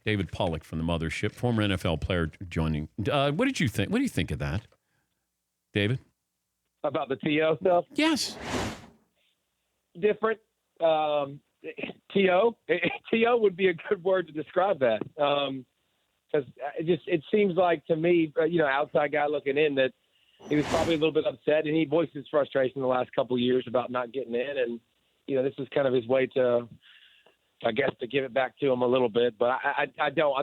David Pollack from the Mothership, former NFL player joining. What did you think? What do you think of that, David? About the TO stuff? Yes. Different. TO would be a good word to describe that. Because it seems like to me, outside guy looking in, that he was probably a little bit upset, and he voiced his frustration the last couple of years about not getting in, and this is kind of his way to, I guess, to give it back to him a little bit. But I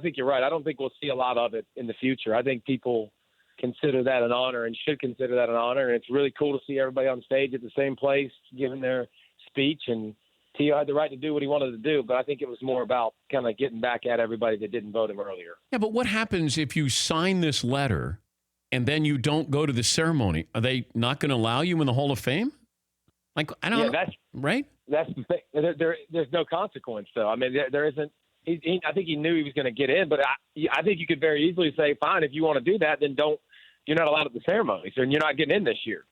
think you're right. I don't think we'll see a lot of it in the future. I think people consider that an honor and should consider that an honor, and it's really cool to see everybody on stage at the same place giving their speech, and T.O. had the right to do what he wanted to do, but I think it was more about kind of getting back at everybody that didn't vote him earlier. Yeah, but what happens if you sign this letter and then you don't go to the ceremony? Are they not going to allow you in the Hall of Fame? Like, I don't know. Right? That's the thing. There's no consequence, though. I mean, there isn't. I think he knew he was going to get in, but I think you could very easily say, fine, if you want to do that, then don't. You're not allowed at the ceremony, so you're not getting in this year.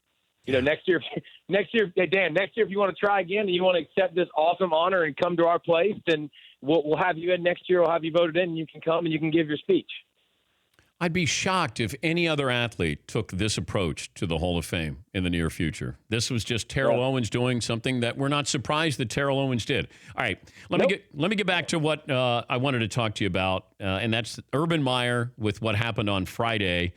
Next year, hey, Dan, next year, if you want to try again and you want to accept this awesome honor and come to our place, then we'll have you in next year. We'll have you voted in, and you can come and you can give your speech. I'd be shocked if any other athlete took this approach to the Hall of Fame in the near future. This was just Terrell Owens doing something that we're not surprised that Terrell Owens did. All right, let me get back to what I wanted to talk to you about, and that's Urban Meyer with what happened on Friday.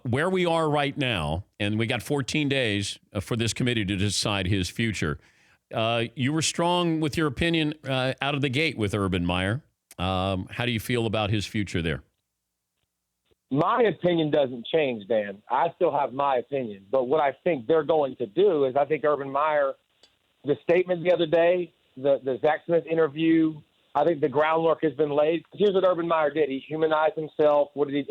Where we are right now, and we got 14 days for this committee to decide his future. You were strong with your opinion out of the gate with Urban Meyer. How do you feel about his future there? My opinion doesn't change, Dan. I still have my opinion. But what I think they're going to do is I think Urban Meyer, the statement the other day, the Zach Smith interview, I think the groundwork has been laid. Here's what Urban Meyer did. He humanized himself. What did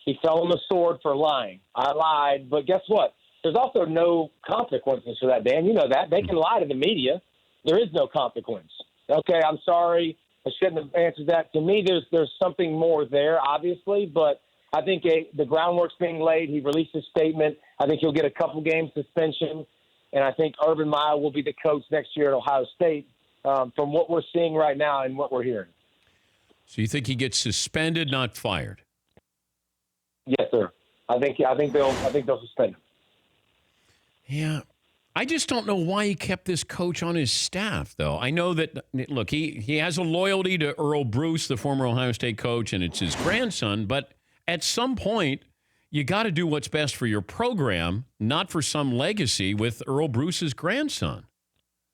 he fell on the sword for lying. I lied. But guess what? There's also no consequences for that, Dan. You know that. They can lie to the media. There is no consequence. Okay, I'm sorry. I shouldn't have answered that. To me, there's something more there, obviously. But I think the groundwork's being laid. He released a statement. I think he'll get a couple game suspension. And I think Urban Meyer will be the coach next year at Ohio State from what we're seeing right now and what we're hearing. So you think he gets suspended, not fired? Yes, sir. I think they'll suspend him. Yeah. I just don't know why he kept this coach on his staff, though. I know that, look, he has a loyalty to Earl Bruce, the former Ohio State coach, and it's his grandson. But at some point, you got to do what's best for your program, not for some legacy with Earl Bruce's grandson.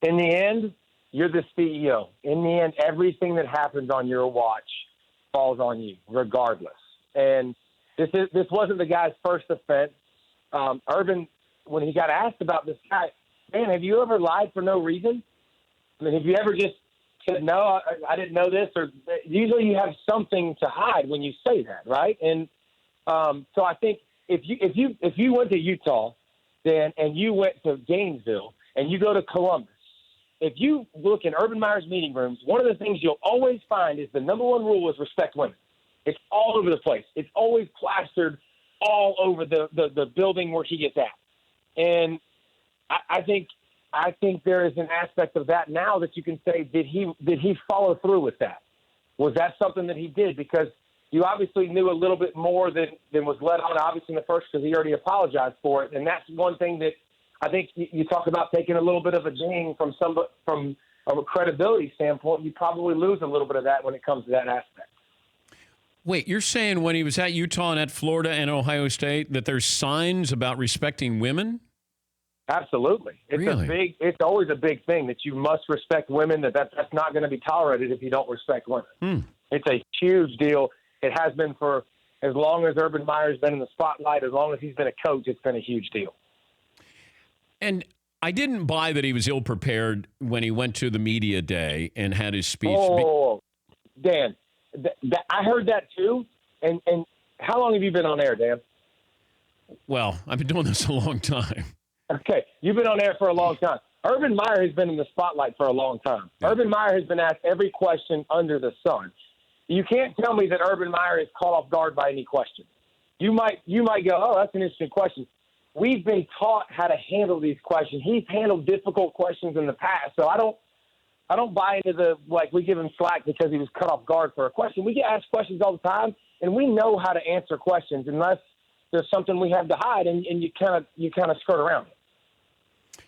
In the end, you're the CEO. In the end, everything that happens on your watch falls on you, regardless. And this wasn't the guy's first offense. Urban, when he got asked about this guy, man, have you ever lied for no reason? I mean, have you ever just said, no, I didn't know this? Or usually you have something to hide when you say that, right? And so I think if you went to Utah, Dan, and you went to Gainesville, and you go to Columbus, if you look in Urban Meyer's meeting rooms, one of the things you'll always find is the number one rule is respect women. It's all over the place. It's always plastered all over the building where he gets at. And I think there is an aspect of that now that you can say, did he follow through with that? Was that something that he did? Because you obviously knew a little bit more than was let on, obviously, in the first, because he already apologized for it. And that's one thing that I think you talk about taking a little bit of a ding from a credibility standpoint. You probably lose a little bit of that when it comes to that aspect. Wait, you're saying when he was at Utah and at Florida and Ohio State that there's signs about respecting women? Absolutely. It's always a big thing that you must respect women, that's not going to be tolerated if you don't respect women. It's a huge deal. It has been for as long as Urban Meyer's been in the spotlight, as long as he's been a coach, it's been a huge deal. And I didn't buy that he was ill-prepared when he went to the media day and had his speech. Oh, Dan, I heard that too. And how long have you been on air, Dan? Well, I've been doing this a long time. Okay, you've been on air for a long time. Urban Meyer has been in the spotlight for a long time. Yeah. Urban Meyer has been asked every question under the sun. You can't tell me that Urban Meyer is caught off guard by any question. You might go, oh, that's an interesting question. We've been taught how to handle these questions. He's handled difficult questions in the past, so I don't buy into the, like, we give him slack because he was cut off guard for a question. We get asked questions all the time, and we know how to answer questions unless there's something we have to hide, and you kind of skirt around it.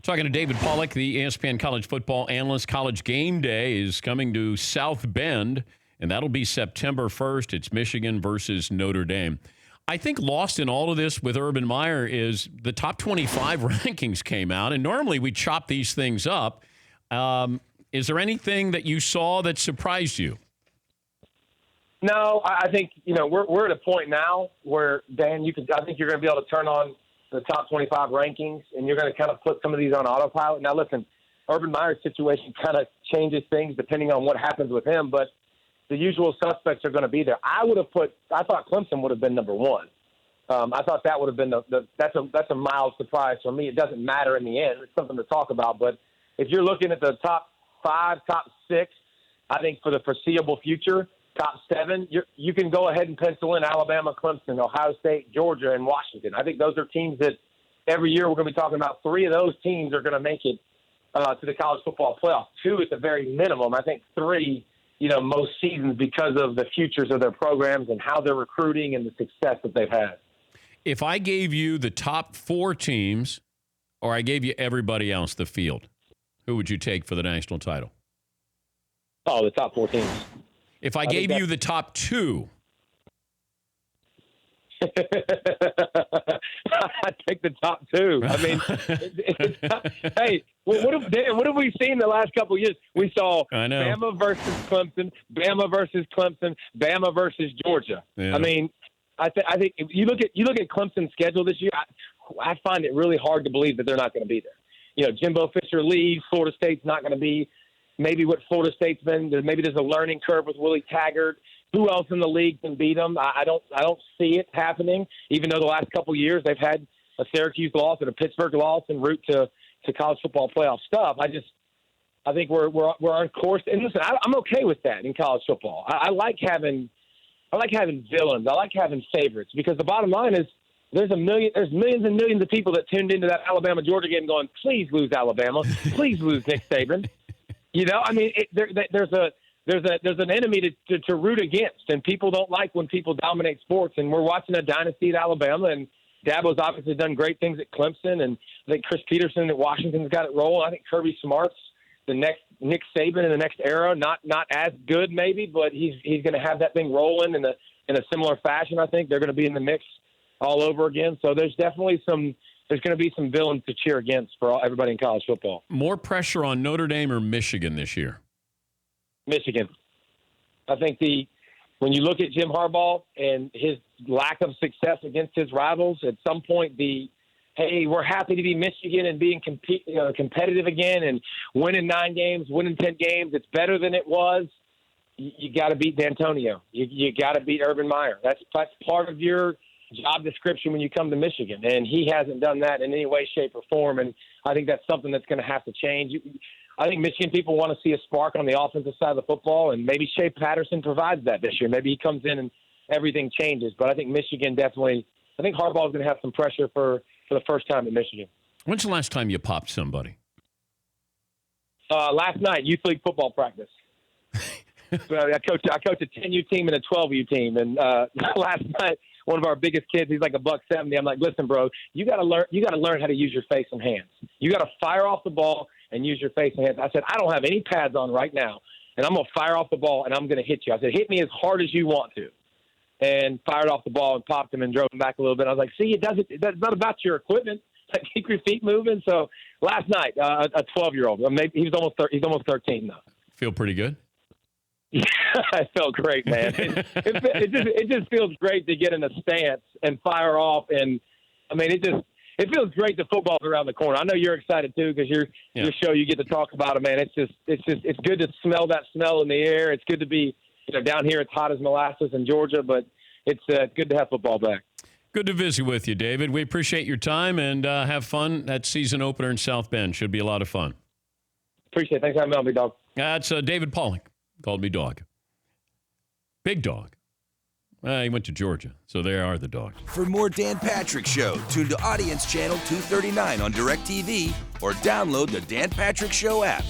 Talking to David Pollack, the ESPN college football analyst. College Game Day is coming to South Bend, and that'll be September 1st. It's Michigan versus Notre Dame. I think lost in all of this with Urban Meyer is the top 25 rankings came out, and normally we chop these things up. Is there anything that you saw that surprised you? No, I think, we're at a point now where, Dan, I think you're going to be able to turn on the top 25 rankings, and you're going to kind of put some of these on autopilot. Now, listen, Urban Meyer's situation kind of changes things depending on what happens with him, but the usual suspects are going to be there. I thought Clemson would have been number one. I thought that would have been that's a mild surprise for me. It doesn't matter in the end. It's something to talk about. But if you're looking at the top 5, top 6, I think for the foreseeable future, top 7, you can go ahead and pencil in Alabama, Clemson, Ohio State, Georgia, and Washington. I think those are teams that every year we're going to be talking about. 3 of those teams are going to make it to the college football playoff. 2 at the very minimum. I think 3, most seasons because of the futures of their programs and how they're recruiting and the success that they've had. If I gave you the top 4 teams, or I gave you everybody else the field, who would you take for the national title? Oh, the top 4 teams. If I gave you the top 2. I'd take the top 2. I mean, hey, what have we seen the last couple of years? We saw Bama versus Clemson, Bama versus Clemson, Bama versus Georgia. Yeah. I mean, I think if you look at Clemson's schedule this year, I find it really hard to believe that they're not going to be there. Jimbo Fisher leaves. Florida State's not going to be maybe what Florida State's been. Maybe there's a learning curve with Willie Taggart. Who else in the league can beat them? I don't see it happening. Even though the last couple of years they've had a Syracuse loss and a Pittsburgh loss en route to college football playoff stuff. I think we're on course. And listen, I'm okay with that in college football. I like having villains. I like having favorites because the bottom line is there's millions and millions of people that tuned into that Alabama Georgia game going, please lose Alabama, please lose Nick Saban. I mean, there's an enemy to root against, and people don't like when people dominate sports. And we're watching a dynasty at Alabama, and Dabo's obviously done great things at Clemson, and I think Chris Peterson at Washington's got it rolling. I think Kirby Smart's the next Nick Saban in the next era. Not as good maybe, but he's going to have that thing rolling in a similar fashion. I think they're going to be in the mix all over again. So there's definitely there's going to be some villains to cheer against for everybody in college football. More pressure on Notre Dame or Michigan this year? Michigan. I think when you look at Jim Harbaugh and his lack of success against his rivals, at some point hey, we're happy to be Michigan and being competitive again and winning 9 games, winning 10 games. It's better than it was. You got to beat D'Antonio. You got to beat Urban Meyer. That's part of your job description when you come to Michigan, and he hasn't done that in any way, shape, or form, and I think that's something that's going to have to change. I think Michigan people want to see a spark on the offensive side of the football, and maybe Shea Patterson provides that this year. Maybe he comes in and everything changes, but I think Michigan definitely – I think Harbaugh is going to have some pressure for the first time at Michigan. When's the last time you popped somebody? Last night, youth league football practice. So I coach a 10U team and a 12U team, and last night – one of our biggest kids, he's like $170. I'm like, listen, bro, you got to learn how to use your face and hands. You got to fire off the ball and use your face and hands. I said, I don't have any pads on right now, and I'm going to fire off the ball, and I'm going to hit you. I said, hit me as hard as you want to. And fired off the ball and popped him and drove him back a little bit. I was like, see, it's not about your equipment. Like, keep your feet moving. So last night, a 12-year-old, maybe he's almost 13 now. Feel pretty good? Yeah, I felt great, man. It just feels great to get in a stance and fire off, and I mean, it feels great that football's around the corner. I know you're excited too because your show you get to talk about it, man. It's good to smell that smell in the air. It's good to be down here. It's hot as molasses in Georgia, but it's good to have football back. Good to visit with you, David. We appreciate your time and have fun. That season opener in South Bend should be a lot of fun. Appreciate it. Thanks for having me, dog. That's David Pollack. Called me dog. Big dog. He went to Georgia, so there are the dogs. For more Dan Patrick Show, tune to Audience Channel 239 on DirecTV or download the Dan Patrick Show app.